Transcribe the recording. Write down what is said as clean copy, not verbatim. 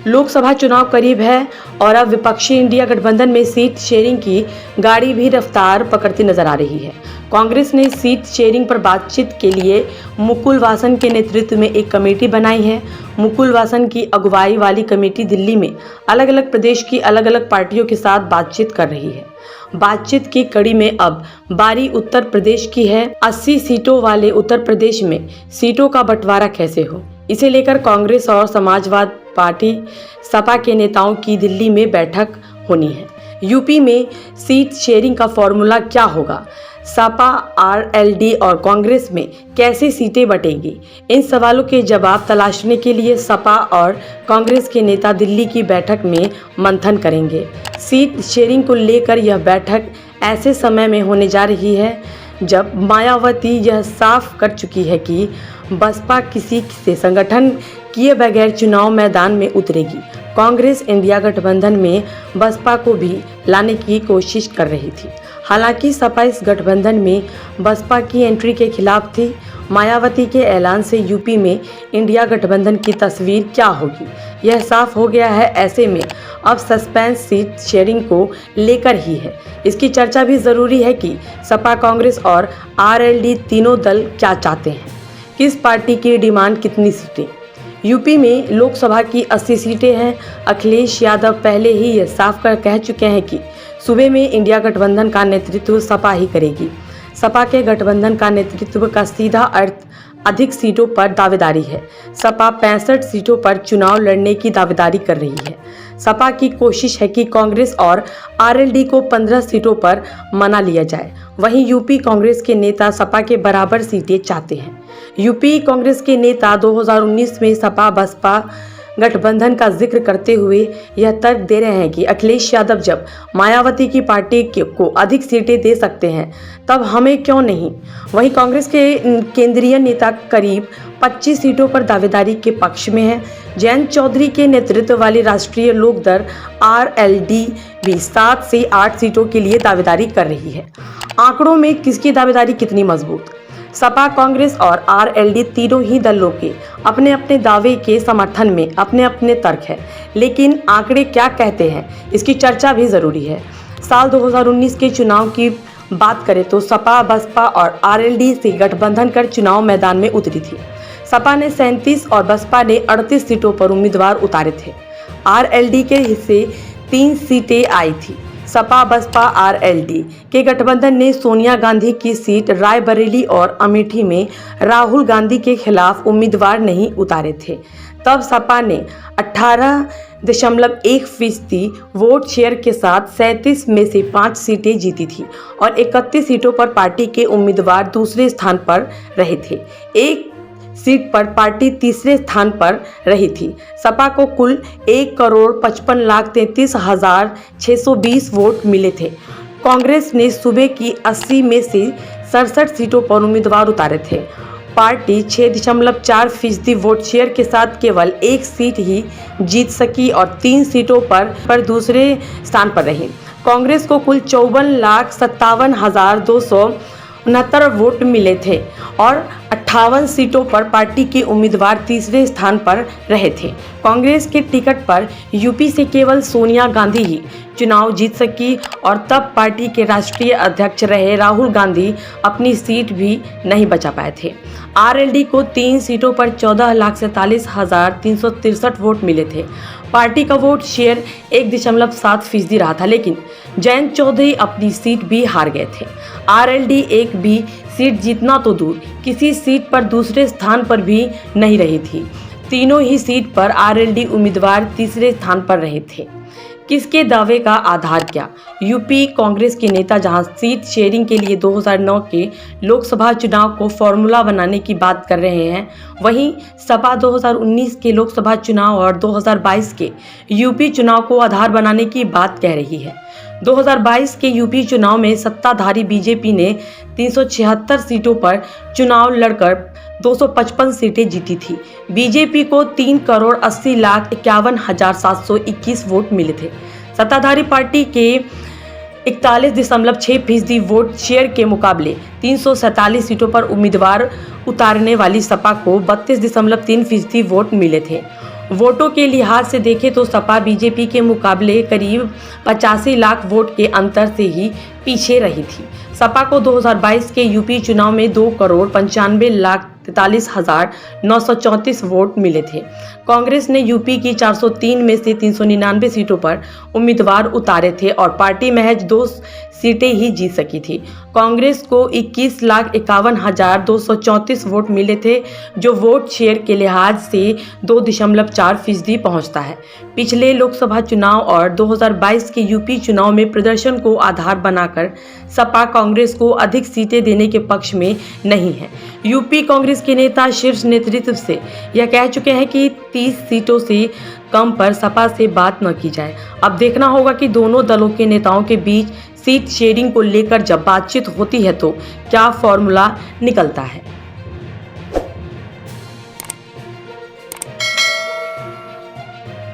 लोकसभा चुनाव करीब है और अब विपक्षी इंडिया गठबंधन में सीट शेयरिंग की गाड़ी भी रफ्तार पकड़ती नजर आ रही है। कांग्रेस ने सीट शेयरिंग पर बातचीत के लिए मुकुल वासनिक के नेतृत्व में एक कमेटी बनाई है। मुकुल वासनिक की अगुवाई वाली कमेटी दिल्ली में अलग अलग प्रदेश की अलग अलग पार्टियों के साथ बातचीत कर रही है। बातचीत की कड़ी में अब बारी उत्तर प्रदेश की है। 80 सीटों वाले उत्तर प्रदेश में सीटों का बंटवारा कैसे हो, इसे लेकर कांग्रेस और समाजवादी पार्टी सपा के नेताओं की दिल्ली में बैठक होनी है। यूपी में सीट शेयरिंग का फॉर्मूला क्या होगा, सपा, आरएलडी और कांग्रेस में कैसे सीटें बटेंगी, इन सवालों के जवाब तलाशने के लिए सपा और कांग्रेस के नेता दिल्ली की बैठक में मंथन करेंगे। सीट शेयरिंग को लेकर यह बैठक ऐसे समय में होने जा रही है जब मायावती यह साफ कर चुकी है कि बसपा किसी से संगठन किए बगैर चुनाव मैदान में उतरेगी। कांग्रेस इंडिया गठबंधन में बसपा को भी लाने की कोशिश कर रही थी। हालांकि सपा इस गठबंधन में बसपा की एंट्री के खिलाफ थी। मायावती के ऐलान से यूपी में इंडिया गठबंधन की तस्वीर क्या होगी, यह साफ हो गया है। ऐसे में अब सस्पेंस सीट शेयरिंग को लेकर ही है। इसकी चर्चा भी ज़रूरी है कि सपा, कांग्रेस और आरएलडी तीनों दल क्या चाहते हैं, किस पार्टी की डिमांड कितनी सीटें। यूपी में लोकसभा की 80 सीटें हैं। अखिलेश यादव पहले ही यह साफ कर कह चुके हैं कि सूबे में इंडिया गठबंधन का नेतृत्व सपा ही करेगी। सपा के गठबंधन का नेतृत्व का सीधा अर्थ अधिक सीटों पर दावेदारी है। सपा 65 सीटों पर चुनाव लड़ने की दावेदारी कर रही है। सपा की कोशिश है कि कांग्रेस और आरएलडी को 15 सीटों पर मना लिया जाए। वहीं यूपी कांग्रेस के नेता सपा के बराबर सीटें चाहते हैं। यूपी कांग्रेस के नेता 2019 में सपा बसपा गठबंधन का जिक्र करते हुए यह तर्क दे रहे हैं कि अखिलेश यादव जब मायावती की पार्टी को अधिक सीटें दे सकते हैं तब हमें क्यों नहीं। वहीं कांग्रेस के केंद्रीय नेता करीब 25 सीटों पर दावेदारी के पक्ष में है। जयंत चौधरी के नेतृत्व वाली राष्ट्रीय लोकदल आरएलडी भी 7 से 8 सीटों के लिए दावेदारी कर रही है। आंकड़ों में किसकी दावेदारी कितनी मजबूत, सपा, कांग्रेस और आरएलडी तीनों ही दलों के अपने अपने दावे के समर्थन में अपने अपने तर्क है, लेकिन आंकड़े क्या कहते हैं इसकी चर्चा भी ज़रूरी है। साल 2019 के चुनाव की बात करें तो सपा, बसपा और आरएलडी से गठबंधन कर चुनाव मैदान में उतरी थी। सपा ने 37 और बसपा ने 38 सीटों पर उम्मीदवार उतारे थे। आरएलडी के हिस्से 3 सीटें आई थी। सपा, बसपा, आरएलडी के गठबंधन ने सोनिया गांधी की सीट रायबरेली और अमेठी में राहुल गांधी के खिलाफ उम्मीदवार नहीं उतारे थे। तब सपा ने 18.1% वोट शेयर के साथ 37 में से 5 सीटें जीती थी और 31 सीटों पर पार्टी के उम्मीदवार दूसरे स्थान पर रहे थे। एक सीट पर पार्टी तीसरे स्थान पर रही थी। सपा को कुल 1,55,33,620 वोट मिले थे। कांग्रेस ने सूबे की 80 में से 67 सीटों पर उम्मीदवार उतारे थे। पार्टी 6.4% वोट शेयर के साथ केवल एक सीट ही जीत सकी और 3 सीटों पर दूसरे स्थान पर रही। कांग्रेस को कुल 54,57,269 वोट मिले थे और 58 सीटों पर पार्टी के उम्मीदवार तीसरे स्थान पर रहे थे। कांग्रेस के टिकट पर यूपी से केवल सोनिया गांधी ही चुनाव जीत सकी और तब पार्टी के राष्ट्रीय अध्यक्ष रहे राहुल गांधी अपनी सीट भी नहीं बचा पाए थे। आरएलडी को 3 सीटों पर 14,47,363 वोट मिले थे। पार्टी का वोट शेयर 1.7% रहा था, लेकिन जयंत चौधरी अपनी सीट भी हार गए थे। आरएलडी एक भी सीट जीतना तो दूर, किसी सीट पर दूसरे स्थान पर भी नहीं रही थी। तीनों ही सीट पर आरएलडी उम्मीदवार तीसरे स्थान पर रहे थे। किसके दावे का आधार क्या? यूपी कांग्रेस के नेता जहां सीट शेयरिंग के लिए 2009 के लोकसभा चुनाव को फॉर्मूला बनाने की बात कर रहे हैं, वहीं सपा 2019 के लोकसभा चुनाव और 2022 के यूपी चुनाव को आधार बनाने की बात कह रही है। 2022 के यूपी चुनाव में सत्ताधारी बीजेपी ने 376 सीटों पर चुनाव लड़कर 255 सीटें जीती थी। बीजेपी को 3,80,51,721 वोट मिले थे। सत्ताधारी पार्टी के 41.6% वोट शेयर के मुकाबले 347 सीटों पर उम्मीदवार उतारने वाली सपा को 32.3% वोट मिले थे वोटों के लिहाज से देखें तो सपा बीजेपी के मुकाबले करीब 85 लाख वोट के अंतर से ही पीछे रही थी। सपा को 2022 के यूपी चुनाव में 2,95,43,934 वोट मिले थे। कांग्रेस ने यूपी की 403 में से 399 सीटों पर उम्मीदवार उतारे थे और पार्टी महज 2 सीटें ही जीत सकी थी। कांग्रेस को 21,51,234 वोट मिले थे, जो वोट शेयर के लिहाज से 2.4% पहुंचता है। पिछले लोकसभा चुनाव और 2022 के यूपी चुनाव में प्रदर्शन को आधार बनाकर सपा कांग्रेस को अधिक सीटें देने के पक्ष में नहीं है। यूपी कांग्रेस के नेता शीर्ष नेतृत्व से यह कह चुके हैं कि 30 सीटों से कम पर सपा से बात न की जाए। अब देखना होगा कि दोनों दलों के नेताओं के बीच सीट शेयरिंग को लेकर जब बातचीत होती है तो क्या फॉर्मूला निकलता है।